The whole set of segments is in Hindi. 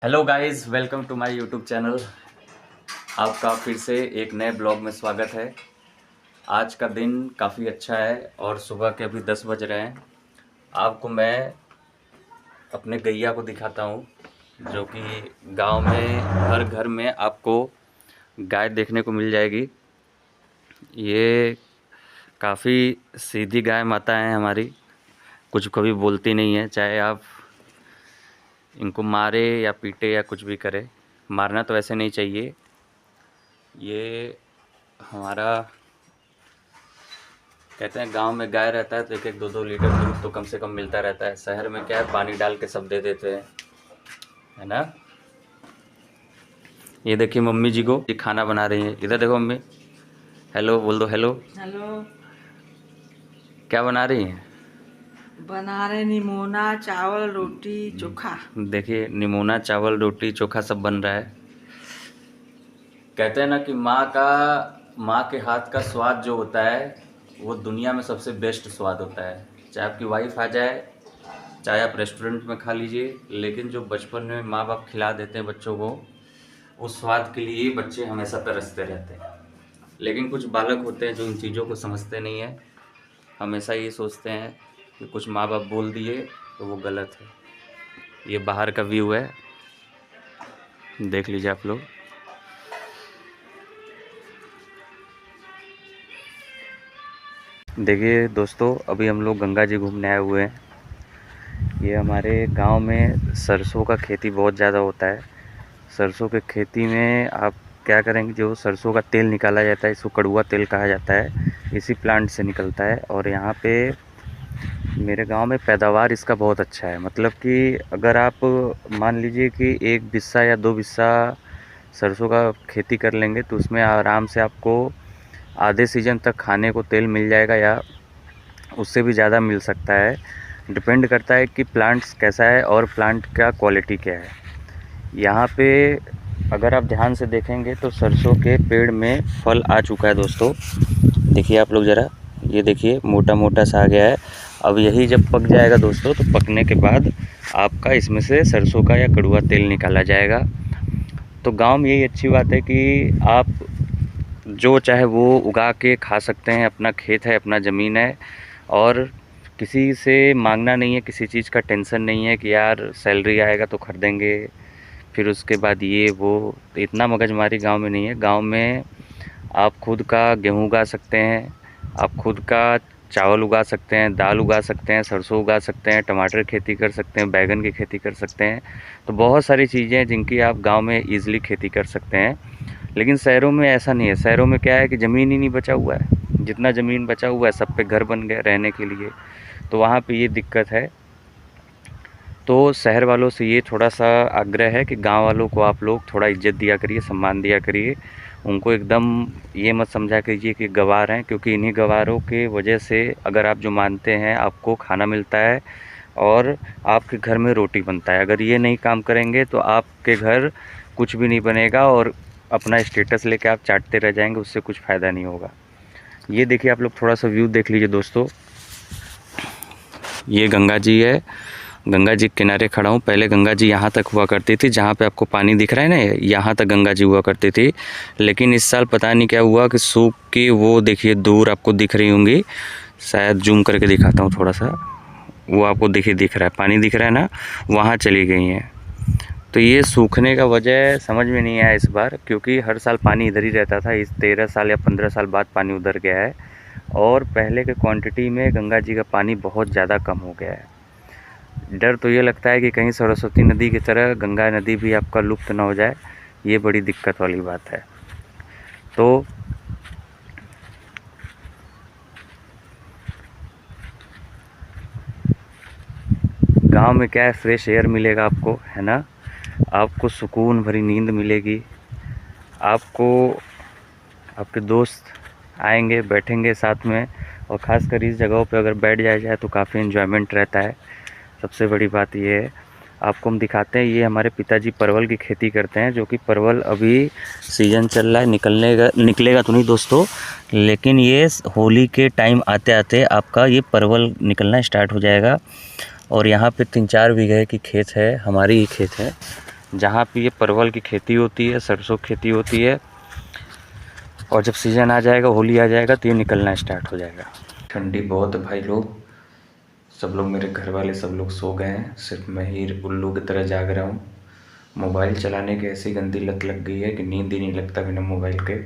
Hello guys, welcome to my YouTube channel. आपका फिर से एक नए ब्लॉग में स्वागत है। आज का दिन काफ़ी अच्छा है और सुबह के अभी 10 बज रहे हैं। आपको मैं अपने गैया को दिखाता हूँ, जो कि गांव में हर घर में आपको गाय देखने को मिल जाएगी। ये काफ़ी सीधी गाय माता है हमारी, कुछ कभी बोलती नहीं है, चाहे आप इनको मारे या पीटे या कुछ भी करे। मारना तो वैसे नहीं चाहिए। ये हमारा कहते हैं गांव में गाय रहता है तो 1-1 2-2 लीटर दूध तो कम से कम मिलता रहता है। शहर में क्या है, पानी डाल के सब दे देते हैं, है ना। ये देखिए मम्मी जी को ये खाना बना रही हैं। इधर देखो मम्मी, हेलो बोल दो। Hello hello. क्या बना रही हैं? बना रहे निमोना, चावल, रोटी, चोखा। देखिए निमोना, चावल, रोटी, चोखा सब बन रहा है। कहते हैं ना कि माँ के हाथ का स्वाद जो होता है वो दुनिया में सबसे बेस्ट स्वाद होता है। चाहे आपकी वाइफ आ जाए, चाहे आप रेस्टोरेंट में खा लीजिए, लेकिन जो बचपन में माँ बाप खिला देते हैं बच्चों को, उस स्वाद के लिए बच्चे हमेशा तरसते रहते हैं। लेकिन कुछ बालक होते हैं जो इन चीज़ों को समझते नहीं हैं, हमेशा ये सोचते हैं कि कुछ माँ बाप बोल दिए तो वो गलत है। ये बाहर का व्यू है, देख लीजिए आप लोग। देखिए दोस्तों, अभी हम लोग गंगा जी घूमने आए हुए हैं। ये हमारे गांव में सरसों का खेती बहुत ज़्यादा होता है। सरसों के खेती में आप क्या करेंगे, जो सरसों का तेल निकाला जाता है, इसको कड़ुआ तेल कहा जाता है, इसी प्लांट से निकलता है। और यहाँ पे मेरे गांव में पैदावार इसका बहुत अच्छा है। मतलब कि अगर आप मान लीजिए कि 1 बिस्सा या 2 बिस्सा सरसों का खेती कर लेंगे तो उसमें आराम से आपको आधे सीजन तक खाने को तेल मिल जाएगा, या उससे भी ज़्यादा मिल सकता है। डिपेंड करता है कि प्लांट्स कैसा है और प्लांट का क्वालिटी क्या है। यहाँ पे अगर आप ध्यान से देखेंगे तो सरसों के पेड़ में फल आ चुका है दोस्तों। देखिए आप लोग ज़रा, ये देखिए मोटा मोटा सा आ गया है। अब यही जब पक जाएगा दोस्तों, तो पकने के बाद आपका इसमें से सरसों का या कड़ुआ तेल निकाला जाएगा। तो गांव में यही अच्छी बात है कि आप जो चाहे वो उगा के खा सकते हैं। अपना खेत है, अपना ज़मीन है, और किसी से मांगना नहीं है, किसी चीज़ का टेंशन नहीं है कि यार सैलरी आएगा तो खरीदेंगे, फिर उसके बाद ये वो। तो इतना मगजमारी गांव में नहीं है। गांव में आप खुद का गेहूँ उगा सकते हैं, आप खुद का चावल उगा सकते हैं, दाल उगा सकते हैं, सरसों उगा सकते हैं, टमाटर खेती कर सकते हैं, बैगन की खेती कर सकते हैं। तो बहुत सारी चीज़ें हैं जिनकी आप गांव में ईज़िली खेती कर सकते हैं। लेकिन शहरों में ऐसा नहीं है। शहरों में क्या है कि ज़मीन ही नहीं बचा हुआ है। जितना ज़मीन बचा हुआ है सब पे घर बन गए रहने के लिए, तो वहाँ पे ये दिक्कत है। तो शहर वालों से ये थोड़ा सा आग्रह है कि गांव वालों को आप लोग थोड़ा इज्जत दिया करिए, सम्मान दिया करिए। उनको एकदम ये मत समझा कीजिए कि गँवार हैं, क्योंकि इन्हीं गँवारों के वजह से, अगर आप जो मानते हैं, आपको खाना मिलता है और आपके घर में रोटी बनता है। अगर ये नहीं काम करेंगे तो आपके घर कुछ भी नहीं बनेगा और अपना स्टेटस लेके आप चाटते रह जाएंगे, उससे कुछ फ़ायदा नहीं होगा। ये देखिए आप लोग, थोड़ा सा व्यू देख लीजिए दोस्तों। ये गंगा जी है, गंगा जी के किनारे खड़ा हूँ। पहले गंगा जी यहाँ तक हुआ करती थी, जहाँ पे आपको पानी दिख रहा है ना, यहाँ तक गंगा जी हुआ करती थी। लेकिन इस साल पता नहीं क्या हुआ कि सूख के, वो देखिए दूर आपको दिख रही होंगी, शायद जूम करके दिखाता हूँ थोड़ा सा, वो आपको देखिए दिख रहा है, पानी दिख रहा है ना, वहाँ चली गई हैं। तो ये सूखने का वजह समझ में नहीं आया इस बार, क्योंकि हर साल पानी इधर ही रहता था। इस 13 साल या 15 साल बाद पानी उधर गया है, और पहले के क्वांटिटी में गंगा जी का पानी बहुत ज़्यादा कम हो गया है। डर तो ये लगता है कि कहीं सरस्वती नदी की तरह गंगा नदी भी आपका लुप्त ना हो जाए, ये बड़ी दिक्कत वाली बात है। तो गांव में क्या है, फ्रेश एयर मिलेगा आपको, है ना, आपको सुकून भरी नींद मिलेगी। आपको आपके दोस्त आएंगे, बैठेंगे साथ में, और ख़ासकर इस जगहों पे अगर बैठ जाया जाए तो काफ़ी इन्जॉयमेंट रहता है। सबसे बड़ी बात ये है। आपको हम दिखाते हैं, ये हमारे पिताजी परवल की खेती करते हैं, जो कि परवल अभी सीज़न चल रहा है, निकलेगा तो नहीं दोस्तों, लेकिन ये होली के टाइम आते आते आपका ये परवल निकलना स्टार्ट हो जाएगा। और यहाँ पे 3-4 बीघे की खेत है, हमारी ही खेत है। जहाँ पे ये परवल की खेती होती है, सरसों की खेती होती है, और जब सीज़न आ जाएगा, होली आ जाएगा, तो ये निकलना स्टार्ट हो जाएगा। ठंडी बहुत है भाई लोग, सब लोग मेरे घर वाले सब लोग सो गए हैं, सिर्फ मैं ही उल्लू की तरह जाग रहा हूँ। मोबाइल चलाने की ऐसी गंदी लत लग गई है कि नींद ही नहीं लगता बिना मोबाइल के।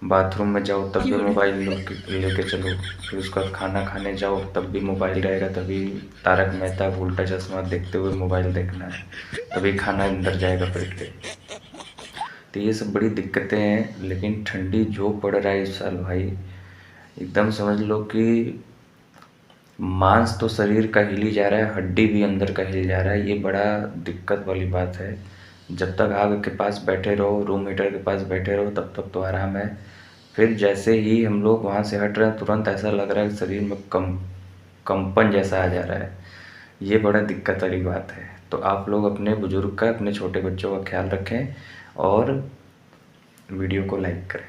बाथरूम में जाओ तब भी मोबाइल लेके चलो, फिर उसके बाद खाना खाने जाओ तब भी मोबाइल रहेगा, तभी तारक मेहता का उल्टा चश्मा देखते हुए मोबाइल देखना है, तभी खाना अंदर जाएगा पेट के। तो ये सब बड़ी दिक्कतें हैं। लेकिन ठंडी जो पड़ रहा है इस साल भाई, एकदम समझ लो कि मांस तो शरीर का हिल ही जा रहा है, हड्डी भी अंदर का हिल जा रहा है। ये बड़ा दिक्कत वाली बात है। जब तक आग के पास बैठे रहो, रूम हीटर के पास बैठे रहो, तब तक तो आराम है। फिर जैसे ही हम लोग वहाँ से हट रहे हैं, तुरंत ऐसा लग रहा है कि शरीर में कंपन जैसा आ जा रहा है। ये बड़ा दिक्कत वाली बात है। तो आप लोग अपने बुजुर्ग का, अपने छोटे बच्चों का ख्याल रखें और वीडियो को लाइक करें।